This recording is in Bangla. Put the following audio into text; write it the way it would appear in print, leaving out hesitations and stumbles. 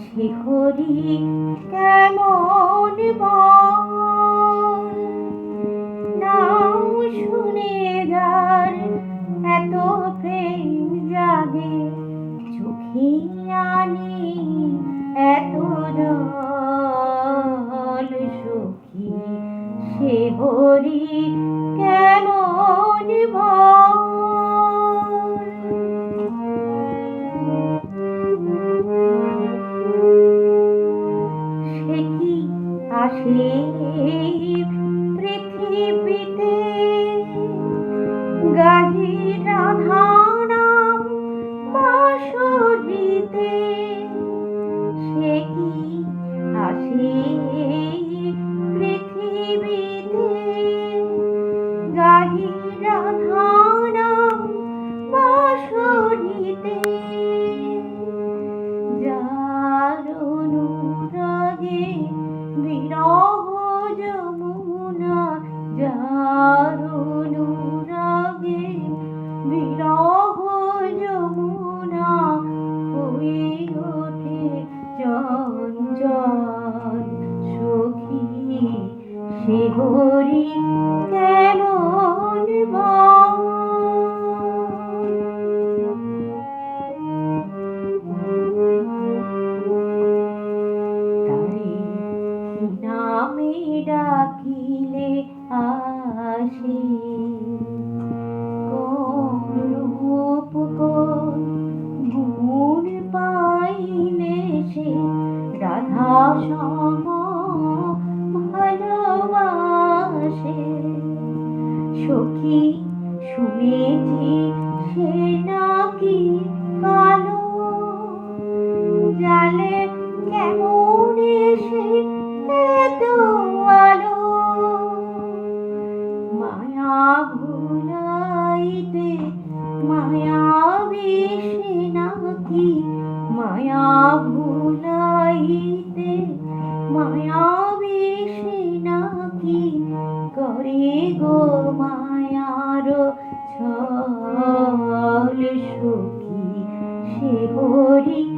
শিখরি কেমন বল নাম শুনে যার এত প্রেম জাগে চোখে আনি এত জল সখী সে হরি কেমন বল সে কি আসে পৃথিবীতে গাহি রাধা নাম বাঁশরীতে সে কি আসে পৃথিবীতে গাহি রাধা নাম বাঁশরীতে যার অনুরাগে বিরহ যমুনা যার অনুরাগে বিরহ যমুনা হয়ে ওঠে চঞ্চল সখী সে হরি কেমন বল নামে ডাকিলে আসে কোন রূপ কোন গুণ পাইলে সে রাধা সম ভালোবাসে সখী শুনেছি সে নাকি কালো জালে কেমন এসে এত আলো মায়া ভুলাইতে মায়াবী সে নাকি মায়া ভুলাইতে মায়াবী সে নাকি করে গো মায়ার ছল সখী সে হরি